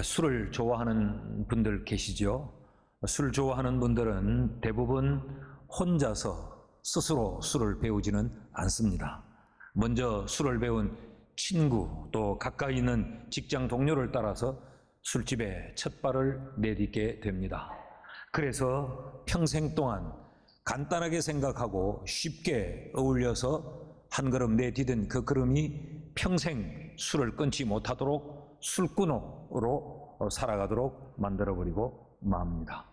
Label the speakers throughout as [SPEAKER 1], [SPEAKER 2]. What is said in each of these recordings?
[SPEAKER 1] 술을 좋아하는 분들 계시죠? 술 좋아하는 분들은 대부분 혼자서 스스로 술을 배우지는 않습니다. 먼저 술을 배운 친구, 또 가까이 있는 직장 동료를 따라서 술집에 첫 발을 내딛게 됩니다. 그래서 평생 동안 간단하게 생각하고 쉽게 어울려서 한 걸음 내디딘 그 걸음이 평생 술을 끊지 못하도록 술꾼으로 살아가도록 만들어버리고 맙니다.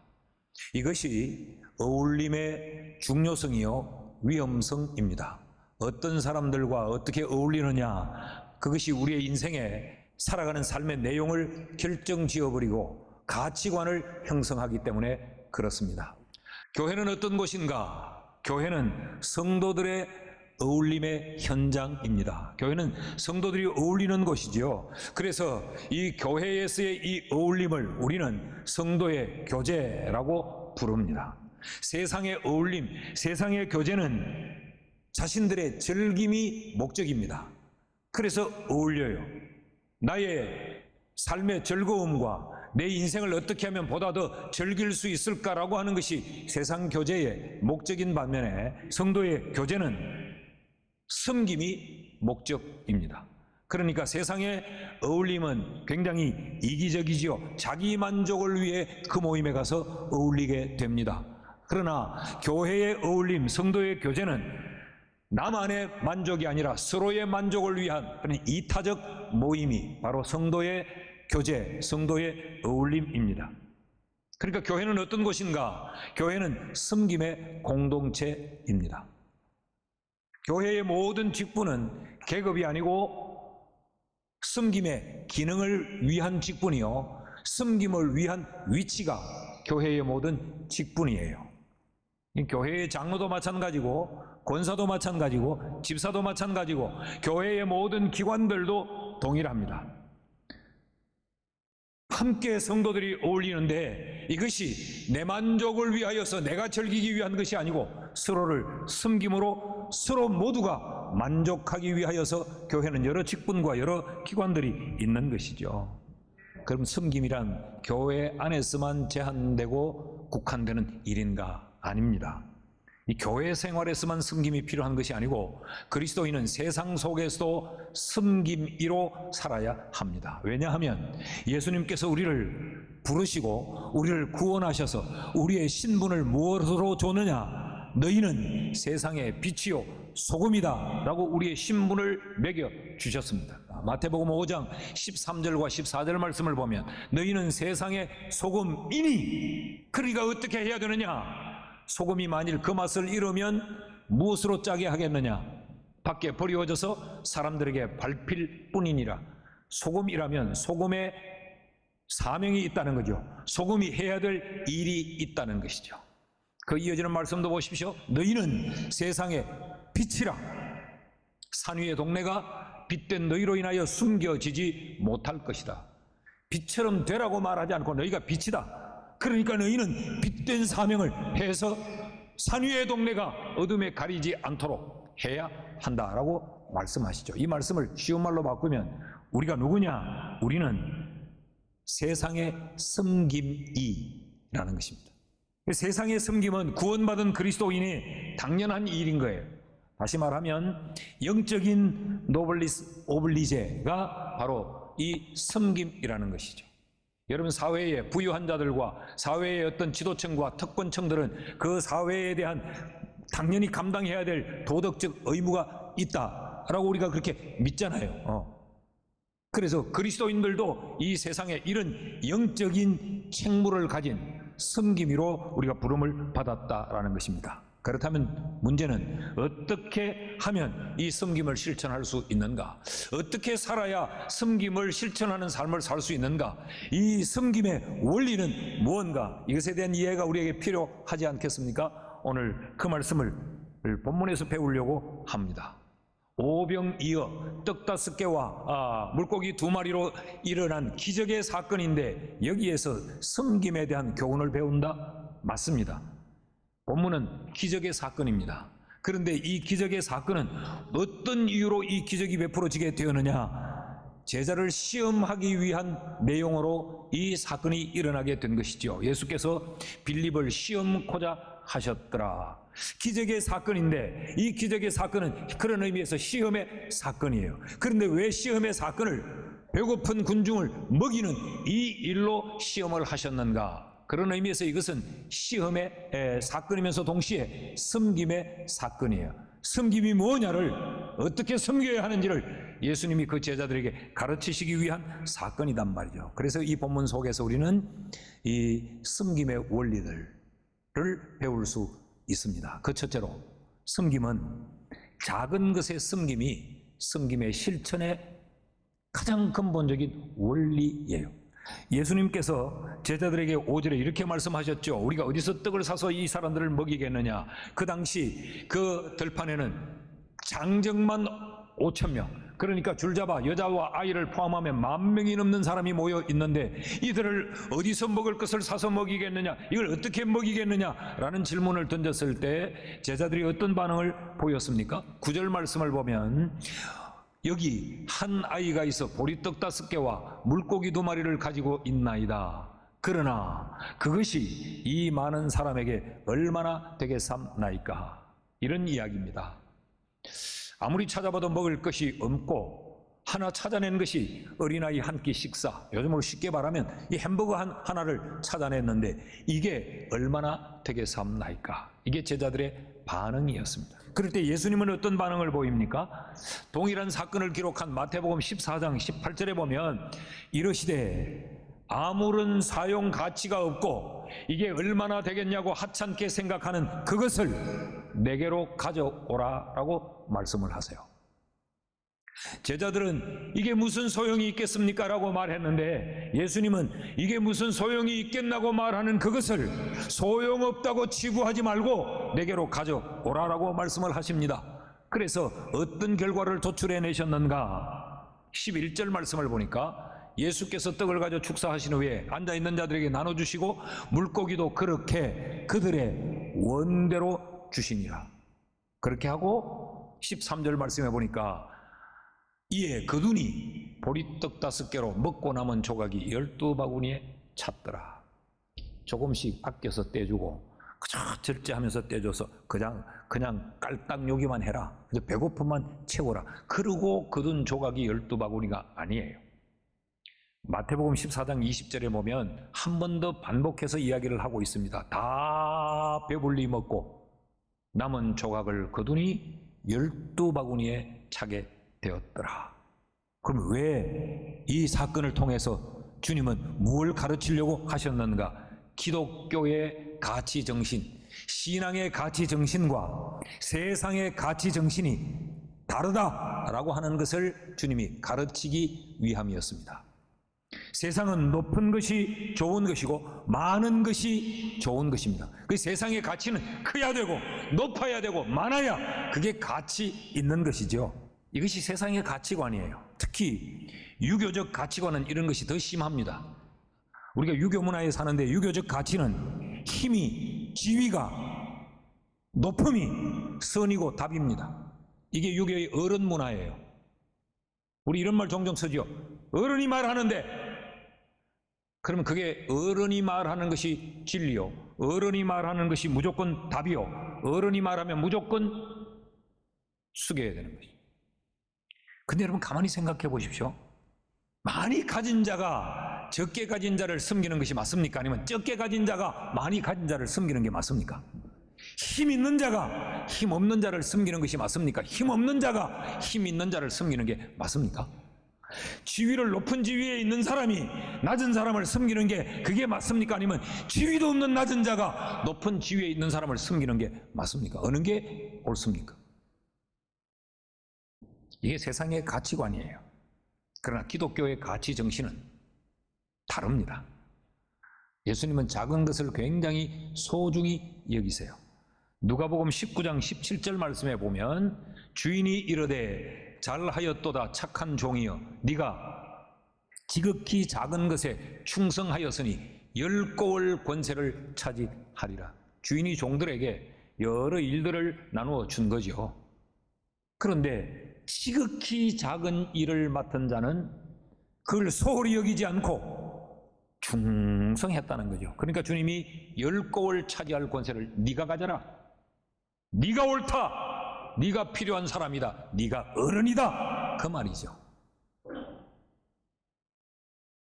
[SPEAKER 1] 이것이 어울림의 중요성이요 위험성입니다. 어떤 사람들과 어떻게 어울리느냐, 그것이 우리의 인생에 살아가는 삶의 내용을 결정지어버리고 가치관을 형성하기 때문에 그렇습니다. 교회는 어떤 곳인가? 교회는 성도들의 어울림의 현장입니다. 교회는 성도들이 어울리는 곳이지요. 그래서 이 교회에서의 이 어울림을 우리는 성도의 교제라고 부릅니다. 세상의 어울림, 세상의 교제는 자신들의 즐김이 목적입니다. 그래서 어울려요. 나의 삶의 즐거움과 내 인생을 어떻게 하면 보다 더 즐길 수 있을까라고 하는 것이 세상 교제의 목적인 반면에 성도의 교제는 섬김이 목적입니다. 그러니까 세상의 어울림은 굉장히 이기적이지요. 자기 만족을 위해 그 모임에 가서 어울리게 됩니다. 그러나 교회의 어울림, 성도의 교제는 나만의 만족이 아니라 서로의 만족을 위한 그런 이타적 모임이 바로 성도의 교제, 성도의 어울림입니다. 그러니까 교회는 어떤 곳인가? 교회는 섬김의 공동체입니다. 교회의 모든 직분은 계급이 아니고 섬김의 기능을 위한 직분이요, 섬김을 위한 위치가 교회의 모든 직분이에요. 교회의 장로도 마찬가지고 권사도 마찬가지고 집사도 마찬가지고 교회의 모든 기관들도 동일합니다. 함께 성도들이 어울리는데 이것이 내 만족을 위하여서 내가 즐기기 위한 것이 아니고 서로를 섬김으로 서로 모두가 만족하기 위하여서 교회는 여러 직분과 여러 기관들이 있는 것이죠. 그럼 섬김이란 교회 안에서만 제한되고 국한되는 일인가? 아닙니다. 이 교회 생활에서만 섬김이 필요한 것이 아니고 그리스도인은 세상 속에서도 섬김이로 살아야 합니다. 왜냐하면 예수님께서 우리를 부르시고 우리를 구원하셔서 우리의 신분을 무엇으로 줬느냐? 너희는 세상의 빛이요 소금이다 라고 우리의 신분을 매겨주셨습니다. 마태복음 5장 13절과 14절 말씀을 보면 너희는 세상의 소금이니, 그러니까 어떻게 해야 되느냐? 소금이 만일 그 맛을 잃으면 무엇으로 짜게 하겠느냐? 밖에 버리워져서 사람들에게 밟힐 뿐이니라. 소금이라면 소금의 사명이 있다는 거죠. 소금이 해야 될 일이 있다는 것이죠. 그 이어지는 말씀도 보십시오. 너희는 세상의 빛이라. 산 위의 동네가 빛된 너희로 인하여 숨겨지지 못할 것이다. 빛처럼 되라고 말하지 않고 너희가 빛이다. 그러니까 너희는 빛된 사명을 해서 산 위의 동네가 어둠에 가리지 않도록 해야 한다라고 말씀하시죠. 이 말씀을 쉬운 말로 바꾸면 우리가 누구냐? 우리는 세상의 섬김이라는 것입니다. 세상의 섬김은 구원받은 그리스도인이 당연한 일인 거예요. 다시 말하면 영적인 노블리스 오블리제가 바로 이 섬김이라는 것이죠. 여러분, 사회의 부유한 자들과 사회의 어떤 지도층과 특권층들은 그 사회에 대한 당연히 감당해야 될 도덕적 의무가 있다라고 우리가 그렇게 믿잖아요. 그래서 그리스도인들도 이 세상에 이런 영적인 책무를 가진 섬김이로 우리가 부름을 받았다라는 것입니다. 그렇다면 문제는 어떻게 하면 이 섬김을 실천할 수 있는가? 어떻게 살아야 섬김을 실천하는 삶을 살 수 있는가? 이 섬김의 원리는 무언가? 이것에 대한 이해가 우리에게 필요하지 않겠습니까? 오늘 그 말씀을 본문에서 배우려고 합니다. 오병이어 떡 5개와 물고기 2마리로 일어난 기적의 사건인데 여기에서 섬김에 대한 교훈을 배운다? 맞습니다. 본문은 기적의 사건입니다. 그런데 이 기적의 사건은 어떤 이유로 이 기적이 베풀어지게 되었느냐? 제자를 시험하기 위한 내용으로 이 사건이 일어나게 된 것이죠. 예수께서 빌립을 시험코자 하셨더라. 기적의 사건인데 이 기적의 사건은 그런 의미에서 시험의 사건이에요. 그런데 왜 시험의 사건을 배고픈 군중을 먹이는 이 일로 시험을 하셨는가? 그런 의미에서 이것은 시험의 사건이면서 동시에 섬김의 사건이에요. 섬김이 뭐냐를, 어떻게 섬겨야 하는지를 예수님이 그 제자들에게 가르치시기 위한 사건이단 말이죠. 그래서 이 본문 속에서 우리는 이 섬김의 원리들을 배울 수 있습니다. 그 첫째로, 섬김은 작은 것의 섬김이 섬김의 실천의 가장 근본적인 원리예요. 예수님께서 제자들에게 5절에 이렇게 말씀하셨죠. 우리가 어디서 떡을 사서 이 사람들을 먹이겠느냐. 그 당시 그 들판에는 장정만 5,000명, 그러니까 줄잡아 여자와 아이를 포함하면 10,000명이 넘는 사람이 모여 있는데 이들을 어디서 먹을 것을 사서 먹이겠느냐, 이걸 어떻게 먹이겠느냐라는 질문을 던졌을 때 제자들이 어떤 반응을 보였습니까? 9절 말씀을 보면 여기 한 아이가 있어 보리떡 5개와 물고기 2마리를 가지고 있나이다. 그러나 그것이 이 많은 사람에게 얼마나 되겠삼나이까. 이런 이야기입니다. 아무리 찾아봐도 먹을 것이 없고 하나 찾아낸 것이 어린아이 한 끼 식사, 요즘으로 쉽게 말하면 이 햄버거 하나를 찾아냈는데 이게 얼마나 되겠삼나이까. 이게 제자들의 반응이었습니다. 그럴 때 예수님은 어떤 반응을 보입니까? 동일한 사건을 기록한 마태복음 14장 18절에 보면 이러시되 아무런 사용 가치가 없고 이게 얼마나 되겠냐고 하찮게 생각하는 그것을 내게로 가져오라라고 말씀을 하세요. 제자들은 이게 무슨 소용이 있겠습니까? 라고 말했는데 예수님은 이게 무슨 소용이 있겠나고 말하는 그것을 소용없다고 치부하지 말고 내게로 가져오라라고 말씀을 하십니다. 그래서 어떤 결과를 도출해내셨는가? 11절 말씀을 보니까 예수께서 떡을 가져 축사하신 후에 앉아있는 자들에게 나눠주시고 물고기도 그렇게 그들의 원대로 주시니라. 그렇게 하고 13절 말씀해 보니까 이에 그 눈이 보리떡 5개로 먹고 남은 조각이 12바구니에 찼더라. 조금씩 아껴서 떼주고 그저 절제하면서 떼줘서 그냥 깔딱 요기만 해라. 배고픔만 채워라. 그러고 거둔 조각이 12바구니가 아니에요. 마태복음 14장 20절에 보면 한 번 더 반복해서 이야기를 하고 있습니다. 다 배불리 먹고 남은 조각을 거두니 12바구니에 차게 되었더라. 그럼 왜 이 사건을 통해서 주님은 무엇을 가르치려고 하셨는가? 기독교의 가치 정신, 신앙의 가치 정신과 세상의 가치 정신이 다르다라고 하는 것을 주님이 가르치기 위함이었습니다. 세상은 높은 것이 좋은 것이고 많은 것이 좋은 것입니다. 그 세상의 가치는 커야 되고 높아야 되고 많아야 그게 가치 있는 것이죠. 이것이 세상의 가치관이에요. 특히 유교적 가치관은 이런 것이 더 심합니다. 우리가 유교 문화에 사는데 유교적 가치는 힘이, 지위가, 높음이 선이고 답입니다. 이게 유교의 어른 문화예요. 우리 이런 말 종종 쓰죠. 어른이 말하는데, 그러면 그게 어른이 말하는 것이 진리요, 어른이 말하는 것이 무조건 답이요, 어른이 말하면 무조건 숙여야 되는 것이죠. 근데 여러분 가만히 생각해 보십시오. 많이 가진 자가 적게 가진 자를 섬기는 것이 맞습니까? 아니면 적게 가진 자가 많이 가진 자를 섬기는 게 맞습니까? 힘 있는 자가 힘 없는 자를 섬기는 것이 맞습니까? 힘 없는 자가 힘 있는 자를 섬기는 게 맞습니까? 지위를 높은 지위에 있는 사람이 낮은 사람을 섬기는 게 그게 맞습니까? 아니면 지위도 없는 낮은 자가 높은 지위에 있는 사람을 섬기는 게 맞습니까? 어느 게 옳습니까? 이게 세상의 가치관이에요. 그러나 기독교의 가치 정신은 다릅니다. 예수님은 작은 것을 굉장히 소중히 여기세요. 누가복음 19장 17절 말씀에 보면 주인이 이르되 잘하였도다 착한 종이여, 네가 지극히 작은 것에 충성하였으니 10고을 권세를 차지하리라. 주인이 종들에게 여러 일들을 나누어 준 거죠. 그런데 지극히 작은 일을 맡은 자는 그걸 소홀히 여기지 않고 충성했다는 거죠. 그러니까 주님이 10골 차지할 권세를 네가 가져라. 네가 옳다. 네가 필요한 사람이다. 네가 어른이다. 그 말이죠.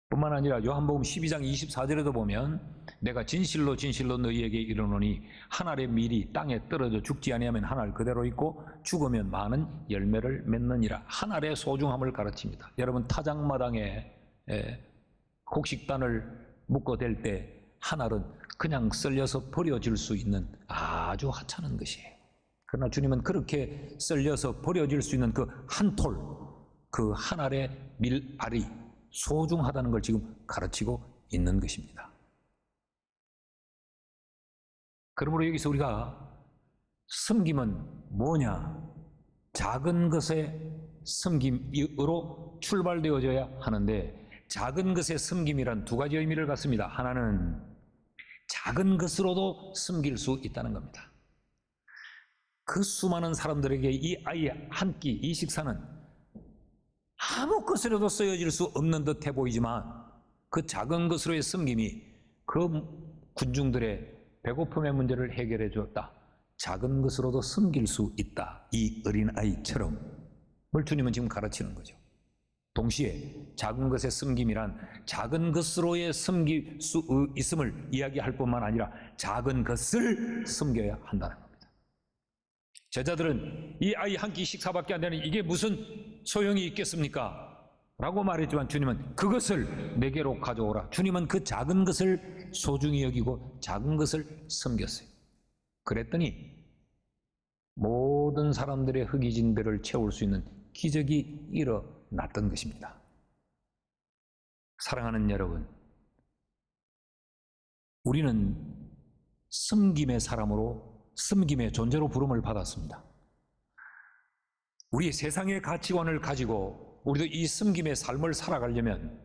[SPEAKER 1] 뿐만 아니라 요한복음 12장 24절에도 보면 내가 진실로 진실로 너희에게 이르노니 한 알의 밀이 땅에 떨어져 죽지 아니하면 한 알 그대로 있고 죽으면 많은 열매를 맺느니라. 한 알의 소중함을 가르칩니다. 여러분 타작마당에 곡식단을 묶어댈 때 한 알은 그냥 썰려서 버려질 수 있는 아주 하찮은 것이에요. 그러나 주님은 그렇게 썰려서 버려질 수 있는 그 한 톨, 그 한 알의 밀알이 소중하다는 걸 지금 가르치고 있는 것입니다. 그러므로 여기서 우리가 섬김은 뭐냐? 작은 것의 섬김으로 출발되어져야 하는데 작은 것의 섬김이란 두 가지 의미를 갖습니다. 하나는 작은 것으로도 섬길 수 있다는 겁니다. 그 수많은 사람들에게 이 아이 한 끼, 이 식사는 아무 것으로도 쓰여질 수 없는 듯해 보이지만 그 작은 것으로의 섬김이 그 군중들의 배고픔의 문제를 해결해 주었다. 작은 것으로도 섬길 수 있다. 이 어린아이처럼 뭘 주님은 지금 가르치는 거죠. 동시에 작은 것의 섬김이란 작은 것으로의 섬길 수 있음을 이야기할 뿐만 아니라 작은 것을 섬겨야 한다는 겁니다. 제자들은 이 아이 한 끼 식사밖에 안 되는 이게 무슨 소용이 있겠습니까? 라고 말했지만 주님은 그것을 내게로 가져오라. 주님은 그 작은 것을 소중히 여기고 작은 것을 섬겼어요. 그랬더니 모든 사람들의 허기진 배를 채울 수 있는 기적이 일어났던 것입니다. 사랑하는 여러분, 우리는 섬김의 사람으로, 섬김의 존재로 부름을 받았습니다. 우리 세상의 가치관을 가지고 우리도 이 섬김의 삶을 살아가려면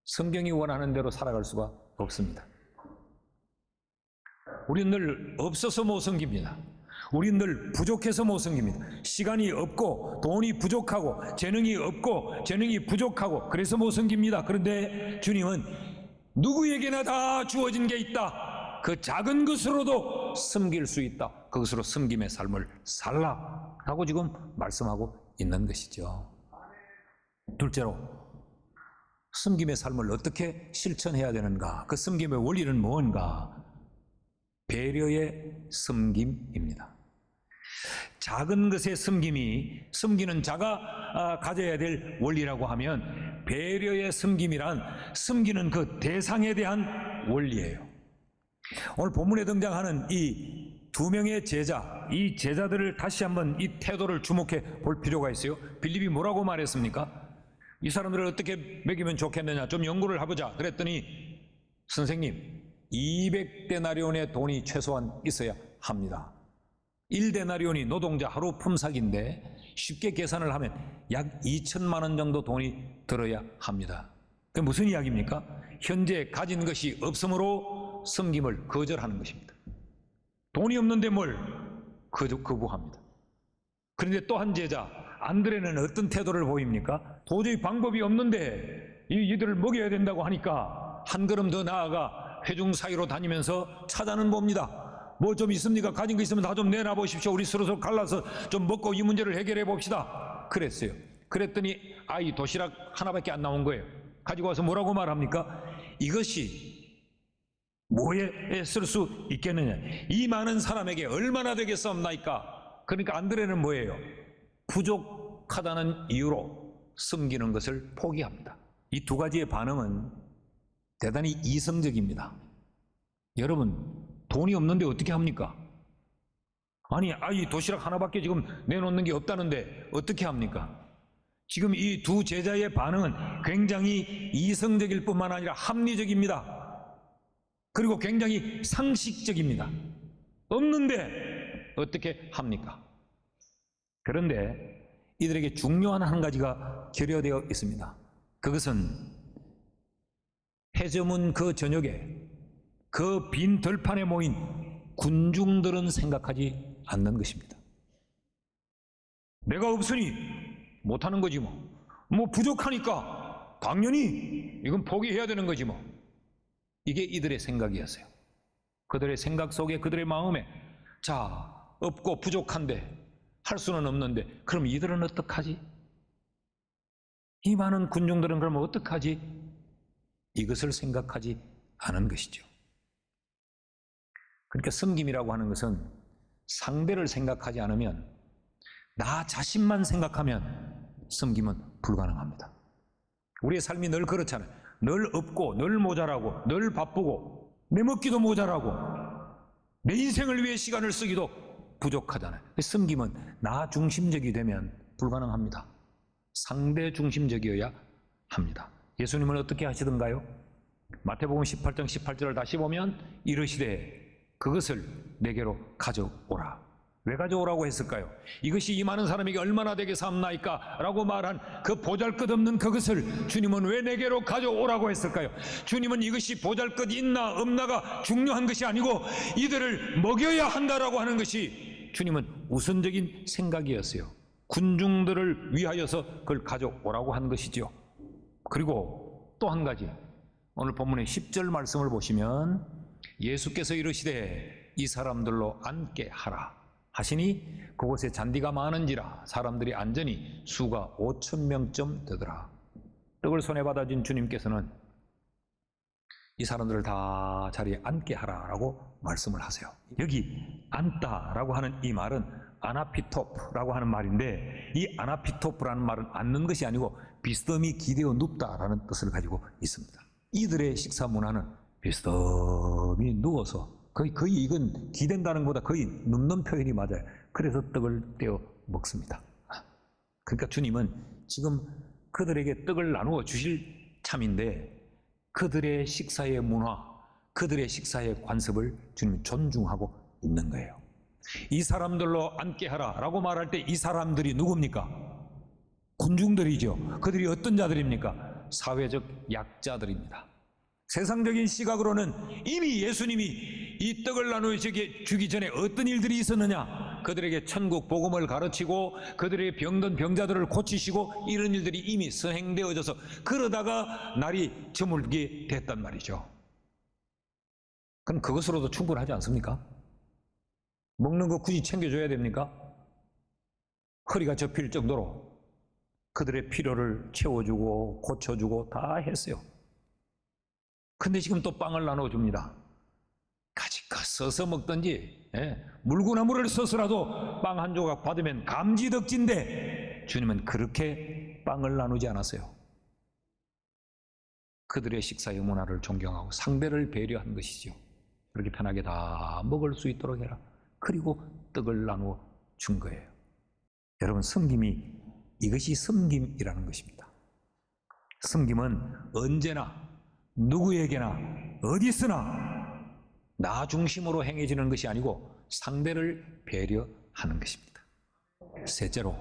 [SPEAKER 1] 성경이 원하는 대로 살아갈 수가 없습니다. 우리는 늘 없어서 못 섬깁니다. 우리는 늘 부족해서 못 섬깁니다. 시간이 없고 돈이 부족하고 재능이 없고 재능이 부족하고 그래서 못 섬깁니다. 그런데 주님은 누구에게나 다 주어진 게 있다. 그 작은 것으로도 섬길 수 있다. 그것으로 섬김의 삶을 살라 라고 지금 말씀하고 있는 것이죠. 둘째로 섬김의 삶을 어떻게 실천해야 되는가? 그 섬김의 원리는 뭔가? 배려의 섬김입니다. 작은 것의 섬김이 섬기는 자가 가져야 될 원리라고 하면 배려의 섬김이란 섬기는 그 대상에 대한 원리예요. 오늘 본문에 등장하는 이 두 명의 제자, 이 제자들을 다시 한번 이 태도를 주목해 볼 필요가 있어요. 빌립이 뭐라고 말했습니까? 이 사람들을 어떻게 먹이면 좋겠느냐, 좀 연구를 해보자. 그랬더니 선생님, 200데나리온의 돈이 최소한 있어야 합니다. 1데나리온이 노동자 하루 품삯인데 쉽게 계산을 하면 약 2천만 원 정도 돈이 들어야 합니다. 그게 무슨 이야기입니까? 현재 가진 것이 없으므로 섬김을 거절하는 것입니다. 돈이 없는데 뭘 거부합니다. 그런데 또 한 제자 안드레는 어떤 태도를 보입니까? 도저히 방법이 없는데 이들을 먹여야 된다고 하니까 한 걸음 더 나아가 회중 사이로 다니면서 찾아는 봅니다. 뭐 좀 있습니까? 가진 거 있으면 다 좀 내놔 보십시오. 우리 서로 갈라서 좀 먹고 이 문제를 해결해 봅시다. 그랬어요. 그랬더니 아이 도시락 하나밖에 안 나온 거예요. 가지고 와서 뭐라고 말합니까? 이것이 뭐에 쓸 수 있겠느냐? 이 많은 사람에게 얼마나 되겠사옵나이까? 그러니까 안드레는 뭐예요? 부족하다는 이유로 섬기는 것을 포기합니다. 이 두 가지의 반응은 대단히 이성적입니다. 여러분, 돈이 없는데 어떻게 합니까? 아니, 아이 도시락 하나밖에 지금 내놓는 게 없다는데 어떻게 합니까? 지금 이 두 제자의 반응은 굉장히 이성적일 뿐만 아니라 합리적입니다. 그리고 굉장히 상식적입니다. 없는데 어떻게 합니까? 그런데 이들에게 중요한 한 가지가 결여되어 있습니다. 그것은 해저문 그 저녁에 그 빈 들판에 모인 군중들은 생각하지 않는 것입니다. 내가 없으니 못하는 거지 뭐 부족하니까 당연히 이건 포기해야 되는 거지 뭐. 이게 이들의 생각이었어요. 그들의 생각 속에, 그들의 마음에, 자, 없고 부족한데 할 수는 없는데 그럼 이들은 어떡하지? 이 많은 군중들은 그러면 어떡하지? 이것을 생각하지 않은 것이죠. 그러니까 섬김이라고 하는 것은 상대를 생각하지 않으면, 나 자신만 생각하면 섬김은 불가능합니다. 우리의 삶이 늘 그렇잖아요. 늘 없고, 늘 모자라고, 늘 바쁘고, 내 먹기도 모자라고, 내 인생을 위해 시간을 쓰기도 부족하잖아요. 섬김은 나 중심적이 되면 불가능합니다. 상대 중심적이어야 합니다. 예수님은 어떻게 하시던가요? 마태복음 18장 18절을 다시 보면 이르시되 그것을 내게로 가져오라. 왜 가져오라고 했을까요? 이것이 이 많은 사람에게 얼마나 되게 삼나이까? 라고 말한 그 보잘것없는 그것을 주님은 왜 내게로 가져오라고 했을까요? 주님은 이것이 보잘것 있나 없나가 중요한 것이 아니고 이들을 먹여야 한다라고 하는 것이 주님은 우선적인 생각이었어요. 군중들을 위하여서 그걸 가져오라고 한 것이죠. 그리고 또 한 가지, 오늘 본문의 10절 말씀을 보시면 예수께서 이르시되 이 사람들로 앉게 하라 하시니 그곳에 잔디가 많은지라 사람들이 앉으니 수가 5,000명쯤 되더라. 떡을 손에 받아준 주님께서는 이 사람들을 다 자리에 앉게 하라라고 말씀을 하세요. 여기 앉다라고 하는 이 말은 아나피토프라고 하는 말인데, 이 아나피토프라는 말은 앉는 것이 아니고 비스듬히 기대어 눕다라는 뜻을 가지고 있습니다. 이들의 식사 문화는 비스듬히 누워서, 거의 이건 기댄다는 것보다 거의 눕는 표현이 맞아요. 그래서 떡을 떼어 먹습니다. 그러니까 주님은 지금 그들에게 떡을 나누어 주실 참인데 그들의 식사의 문화, 그들의 식사의 관습을 주님이 존중하고 있는 거예요. 이 사람들로 앉게 하라 라고 말할 때 이 사람들이 누굽니까? 군중들이죠. 그들이 어떤 자들입니까? 사회적 약자들입니다. 세상적인 시각으로는 이미 예수님이 이 떡을 나누어 주기 전에 어떤 일들이 있었느냐? 그들에게 천국 복음을 가르치고 그들의 병든 병자들을 고치시고 이런 일들이 이미 선행되어져서 그러다가 날이 저물게 됐단 말이죠. 그럼 그것으로도 충분하지 않습니까? 먹는 거 굳이 챙겨줘야 됩니까? 허리가 접힐 정도로 그들의 필요를 채워주고 고쳐주고 다 했어요. 근데 지금 또 빵을 나눠줍니다. 가지껏 써서 먹든지, 물구나무를 써서라도 빵 한 조각 받으면 감지덕진데 주님은 그렇게 빵을 나누지 않았어요. 그들의 식사의 문화를 존경하고 상대를 배려한 것이죠. 그렇게 편하게 다 먹을 수 있도록 해라. 그리고 떡을 나누어 준 거예요. 여러분, 섬김이, 이것이 섬김이라는 것입니다. 섬김은 언제나 누구에게나 어디서나 나 중심으로 행해지는 것이 아니고 상대를 배려하는 것입니다. 셋째로,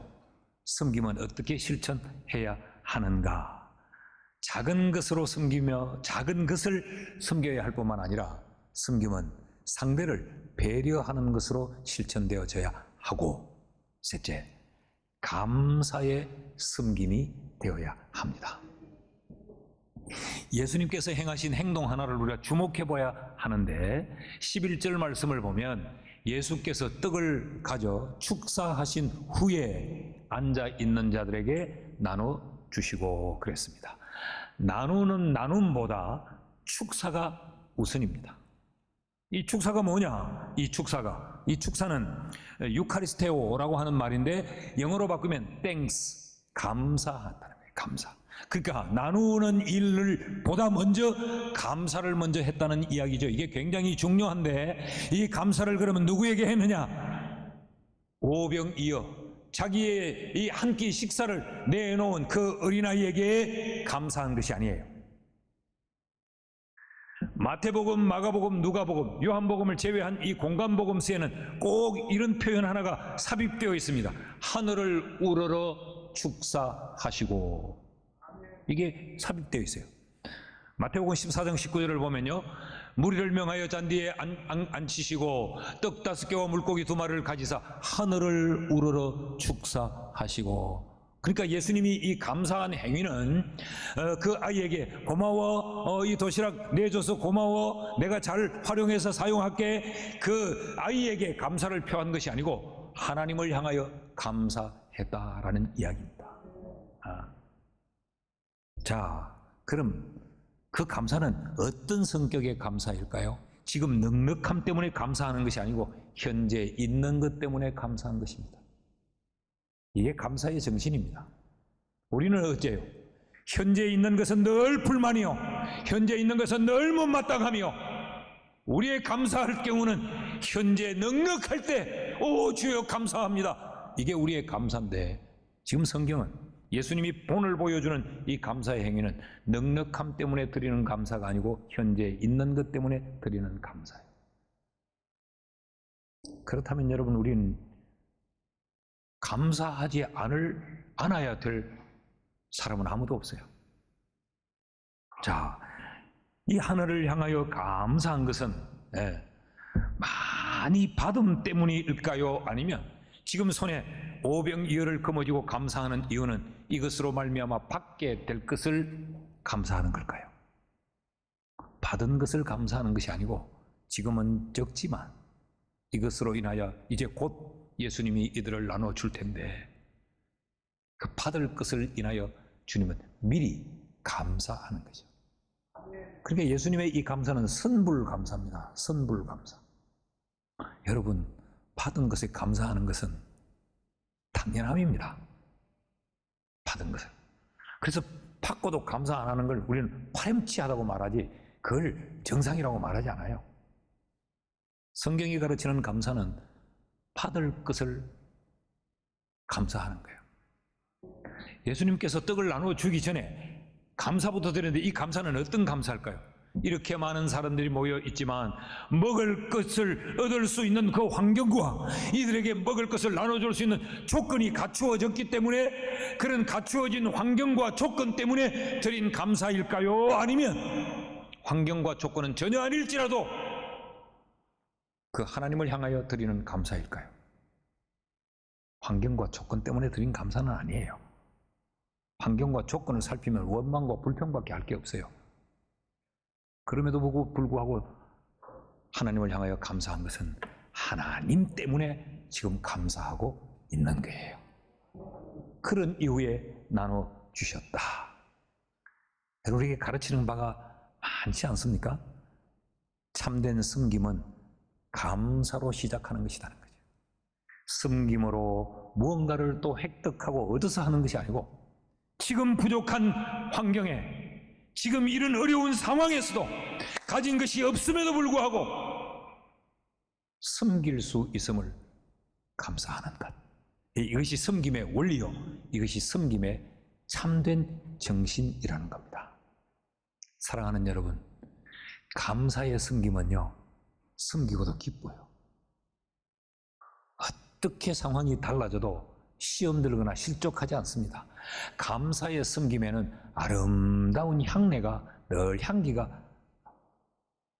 [SPEAKER 1] 섬김은 어떻게 실천해야 하는가? 작은 것으로 섬기며 작은 것을 섬겨야 할 뿐만 아니라 섬김은 상대를 배려하는 것으로 실천되어져야 하고, 셋째, 감사의 섬김이 되어야 합니다. 예수님께서 행하신 행동 하나를 우리가 주목해 봐야 하는데 11절 말씀을 보면 예수께서 떡을 가져 축사하신 후에 앉아 있는 자들에게 나눠 주시고 그랬습니다. 나누는 나눔보다 축사가 우선입니다. 이 축사가 뭐냐? 이 축사는 유카리스테오라고 하는 말인데 영어로 바꾸면 thanks, 감사한다는 거예요. 감사. 그러니까 나누는 일을 보다 먼저 감사를 먼저 했다는 이야기죠. 이게 굉장히 중요한데 이 감사를 그러면 누구에게 했느냐? 오병이어 자기의 이 한 끼 식사를 내놓은 그 어린아이에게 감사한 것이 아니에요. 마태복음, 마가복음, 누가복음, 요한복음을 제외한 이 공간복음서에는 꼭 이런 표현 하나가 삽입되어 있습니다. 하늘을 우러러 축사하시고, 이게 삽입되어 있어요. 마태복음 14장 19절을 보면요, 무리를 명하여 잔디에 앉히시고 떡 5개와 물고기 2마리를 가지사 하늘을 우러러 축사하시고, 그러니까 예수님이 이 감사한 행위는 그 아이에게 고마워, 이 도시락 내줘서 고마워, 내가 잘 활용해서 사용할게, 그 아이에게 감사를 표한 것이 아니고 하나님을 향하여 감사했다라는 이야기입니다. 자, 그럼 그 감사는 어떤 성격의 감사일까요? 지금 넉넉함 때문에 감사하는 것이 아니고 현재 있는 것 때문에 감사한 것입니다. 이게 감사의 정신입니다. 우리는 어째요? 현재 있는 것은 늘 불만이요, 현재 있는 것은 늘 못마땅하며, 우리의 감사할 경우는 현재 넉넉할 때, 오 주여 감사합니다, 이게 우리의 감사인데, 지금 성경은 예수님이 본을 보여주는 이 감사의 행위는 넉넉함 때문에 드리는 감사가 아니고 현재 있는 것 때문에 드리는 감사예요. 그렇다면 여러분, 우리는 감사하지 않아야 될 사람은 아무도 없어요. 자, 이 하늘을 향하여 감사한 것은 많이 받음 때문일까요? 아니면 지금 손에 오병이어를 거머쥐고 감사하는 이유는 이것으로 말미암아 받게 될 것을 감사하는 걸까요? 받은 것을 감사하는 것이 아니고 지금은 적지만 이것으로 인하여 이제 곧 예수님이 이들을 나눠줄 텐데 그 받을 것을 인하여 주님은 미리 감사하는 거죠. 그러니까 예수님의 이 감사는 선불감사입니다. 선불감사. 여러분, 받은 것에 감사하는 것은 당연함입니다. 받은 것을. 그래서 받고도 감사 안 하는 걸 우리는 파렴치하다고 말하지 그걸 정상이라고 말하지 않아요. 성경이 가르치는 감사는 받을 것을 감사하는 거예요. 예수님께서 떡을 나누어 주기 전에 감사부터 드렸는데 이 감사는 어떤 감사일까요? 이렇게 많은 사람들이 모여 있지만 먹을 것을 얻을 수 있는 그 환경과 이들에게 먹을 것을 나눠줄 수 있는 조건이 갖추어졌기 때문에 그런 갖추어진 환경과 조건 때문에 드린 감사일까요? 아니면 환경과 조건은 전혀 아닐지라도 그 하나님을 향하여 드리는 감사일까요? 환경과 조건 때문에 드린 감사는 아니에요. 환경과 조건을 살피면 원망과 불평밖에 할 게 없어요. 그럼에도 불구하고 하나님을 향하여 감사한 것은 하나님 때문에 지금 감사하고 있는 거예요. 그런 이유에 나눠주셨다. 우리에게 가르치는 바가 많지 않습니까? 참된 섬김은 감사로 시작하는 것이라는 거죠. 섬김으로 무언가를 또 획득하고 얻어서 하는 것이 아니고 지금 부족한 환경에 지금 이런 어려운 상황에서도 가진 것이 없음에도 불구하고 섬길 수 있음을 감사하는 것. 이것이 섬김의 원리요, 이것이 섬김의 참된 정신이라는 겁니다. 사랑하는 여러분, 감사의 섬김은요, 섬기고도 기뻐요. 어떻게 상황이 달라져도 시험 들거나 실족하지 않습니다. 감사의 섬김에는 아름다운 향내가 늘 향기가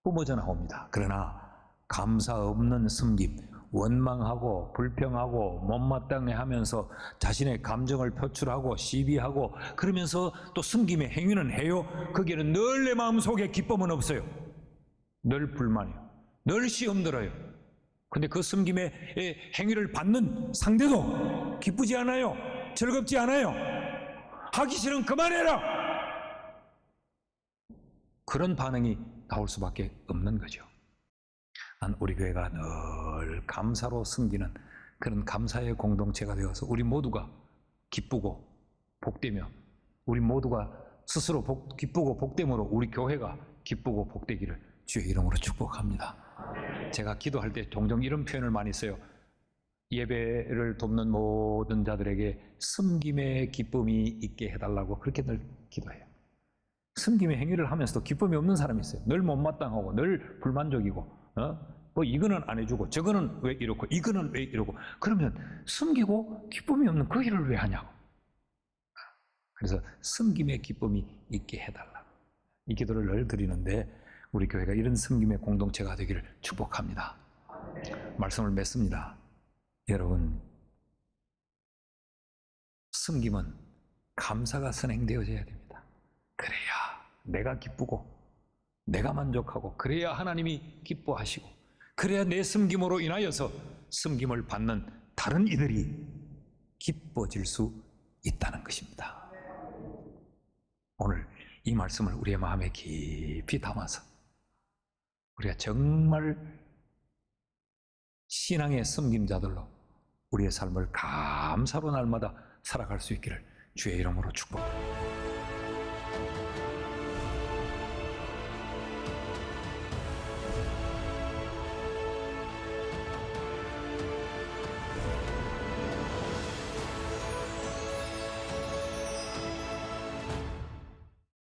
[SPEAKER 1] 뿜어져 나옵니다. 그러나 감사 없는 섬김, 원망하고 불평하고 못마땅해하면서 자신의 감정을 표출하고 시비하고 그러면서 또 섬김의 행위는 해요. 거기에는 늘 내 마음속에 기쁨은 없어요. 늘 불만이요, 늘 시험 들어요. 근데 그 섬김의 행위를 받는 상대도 기쁘지 않아요. 즐겁지 않아요. 하기 싫으면 그만해라. 그런 반응이 나올 수밖에 없는 거죠. 우리 교회가 늘 감사로 섬기는 그런 감사의 공동체가 되어서 우리 모두가 기쁘고 복되며 우리 모두가 스스로 기쁘고 복됨으로 우리 교회가 기쁘고 복되기를 주의 이름으로 축복합니다. 제가 기도할 때 종종 이런 표현을 많이 써요. 예배를 돕는 모든 자들에게 섬김의 기쁨이 있게 해달라고 그렇게 늘 기도해요. 섬김의 행위를 하면서도 기쁨이 없는 사람이 있어요. 늘 못마땅하고 늘 불만족이고 뭐 이거는 안 해주고 저거는 왜 이렇고 이거는 왜 이러고 그러면 섬기고 기쁨이 없는 그 일을 왜 하냐고. 그래서 섬김의 기쁨이 있게 해달라고 이 기도를 늘 드리는데 우리 교회가 이런 섬김의 공동체가 되기를 축복합니다. 말씀을 맺습니다. 여러분, 섬김은 감사가 선행되어져야 됩니다. 그래야 내가 기쁘고 내가 만족하고 그래야 하나님이 기뻐하시고 그래야 내 섬김으로 인하여서 섬김을 받는 다른 이들이 기뻐질 수 있다는 것입니다. 오늘 이 말씀을 우리의 마음에 깊이 담아서 우리가 정말 신앙의 섬김자들로 우리의 삶을 감사로 날마다 살아갈 수 있기를 주의 이름으로 축복합니다.